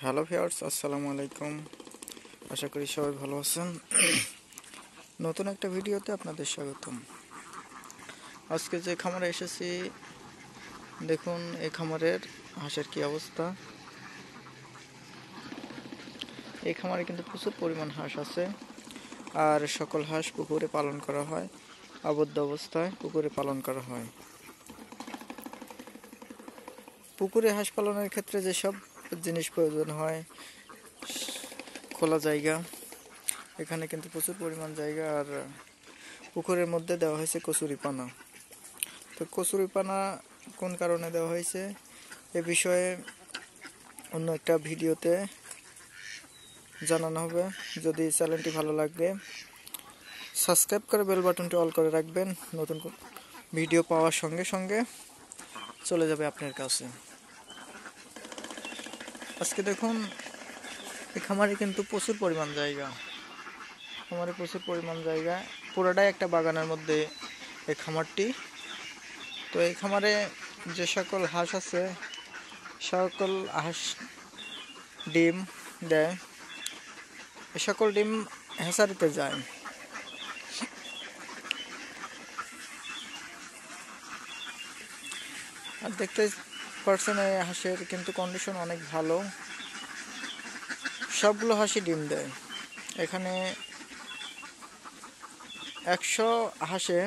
Hello viewers, আসসালামু আলাইকুম। আশা করি সবাই ভালো আছেন। নতুন একটা ভিডিওতে আপনাদের স্বাগতম। আজকে যে খামারে এসেছি, দেখুন এই খামারের হাঁসের কি অবস্থা। এই খামারে কিন্তু প্রচুর পরিমাণ হাঁস আছে, আর সকল হাঁস পুকুরে পালন করা হয়, আবদ্ধ অবস্থায় পুকুরে পালন করা হয়। পুকুরে হাঁস পালনের ক্ষেত্রে যেসব জিনিস প্রয়োজন হয়, খোলা জায়গা, এখানে কিন্তু প্রচুর পরিমাণ জায়গা, আর পুকুরের মধ্যে দেওয়া হয়েছে কচুরিপানা। তো কচুরিপানা কোন কারণে দেওয়া হয়েছে এ বিষয়ে অন্য একটা ভিডিওতে জানানো হবে। যদি চ্যানেলটি ভালো লাগে সাবস্ক্রাইব করে বেল বাটনটি অল করে রাখবেন, নতুন ভিডিও পাওয়ার সঙ্গে সঙ্গে চলে যাবে আপনার কাছে। আজকে দেখুন এই খামারে কিন্তু প্রচুর পরিমাণ জায়গা, পুরোটাই একটা বাগানের মধ্যে এই খামারটি। তো এই খামারে যে সকল হাঁস আছে, সকল হাঁস ডিম দেয়। এ সকল ডিম হ্যাচারিতে যায়। আর দেখতে পারছেন এই হাঁসের কিন্তু কন্ডিশন অনেক ভালো, সবগুলো হাঁসই ডিম দেয়। এখানে 100 হাঁসে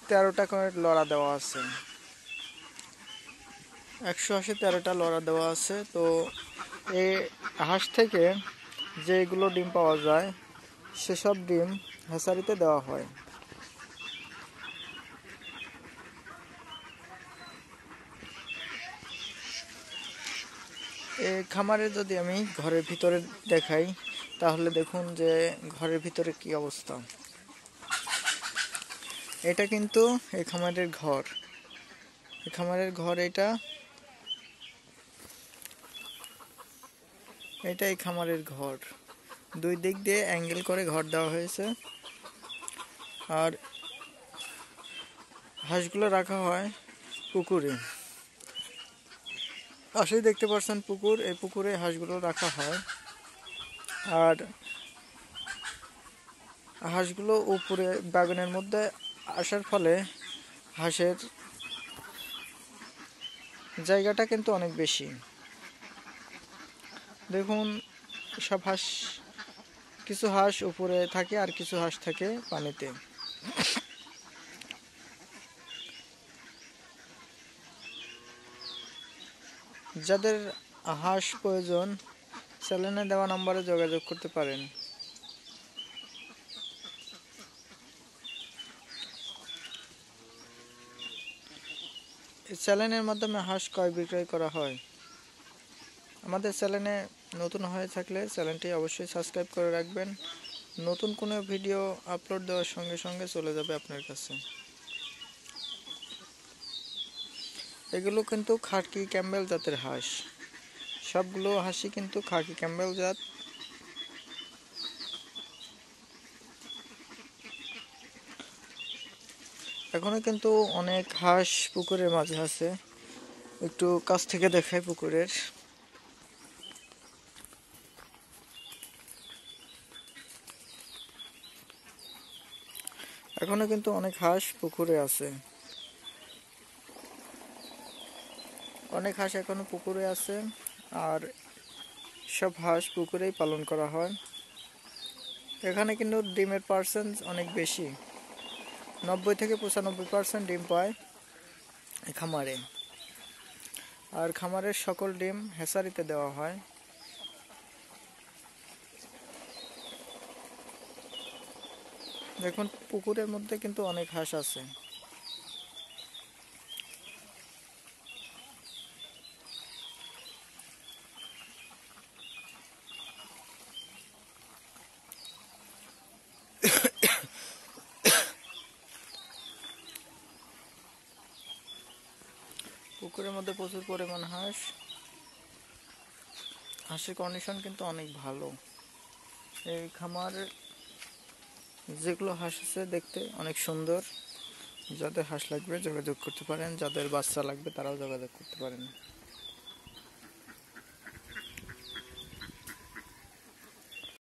13টা করে লড়া দেওয়া আছে। 100 হাঁসে 13টা লড়া দেওয়া আছে। তো এই হাঁস থেকে যেগুলো ডিম পাওয়া যায় সেসব ডিম হ্যাচারিতে দেওয়া হয়। এই খামারে যদি আমি ঘরের ভিতরে দেখাই, তাহলে দেখুন যে ঘরের ভিতরে কি অবস্থা। এটা কিন্তু এই খামারের ঘর, এটা এই খামারের ঘর। দুই দিক দিয়ে অ্যাঙ্গেল করে ঘর দেওয়া হয়েছে, আর হাঁসগুলো রাখা হয় পুকুরে। আসলেই দেখতে পাচ্ছেন পুকুর, এই পুকুরে হাঁসগুলো রাখা হয়। আর হাঁসগুলো উপরে বাগানের মধ্যে আসার ফলে হাঁসের জায়গাটা কিন্তু অনেক বেশি। দেখুন সব হাঁস, কিছু হাঁস উপরে থাকে আর কিছু হাঁস থাকে পানিতে। যাদের হাঁস প্রয়োজন চ্যানেলে দেওয়া নম্বরে যোগাযোগ করতে পারেন। এই চ্যানেলের মাধ্যমে হাঁস ক্রয় বিক্রয় করা হয়। আমাদের চ্যানেলে নতুন হয়ে থাকলে চ্যানেলটি অবশ্যই সাবস্ক্রাইব করে রাখবেন। নতুন কোনো ভিডিও আপলোড দেওয়ার সঙ্গে সঙ্গে চলে যাবে আপনার কাছে। এগুলো কিন্তু খাকি ক্যাম্বেল জাতের হাঁস, সবগুলো হাঁসই কিন্তু খাকি ক্যাম্বেল জাত। এখনো কিন্তু অনেক হাঁস পুকুরের মাঝে আছে, একটু কাছ থেকে দেখাই পুকুরের। এখনো কিন্তু অনেক হাঁস পুকুরে আছে, এখনো পুকুরে আছে। আর সব হাঁস পুকুরেই পালন করা হয়। এখানে কিন্তু ডিমের পার্সেন্ট অনেক বেশি, 90 থেকে 95% ডিম পায় এই খামারে। আর খামারের সকল ডিম হ্যাচারিতে দেওয়া হয়। দেখুন পুকুরের মধ্যে কিন্তু অনেক হাঁস আছে। পুকুরের মধ্যে প্রচুর পরিমাণ হাঁসের কন্ডিশন কিন্তু অনেক ভালো। এই খামার যেগুলো হাঁস আছে দেখতে অনেক সুন্দর। যাদের হাঁস লাগবে যোগাযোগ করতে পারেন, যাদের বাচ্চা লাগবে তারাও যোগাযোগ করতে পারেন।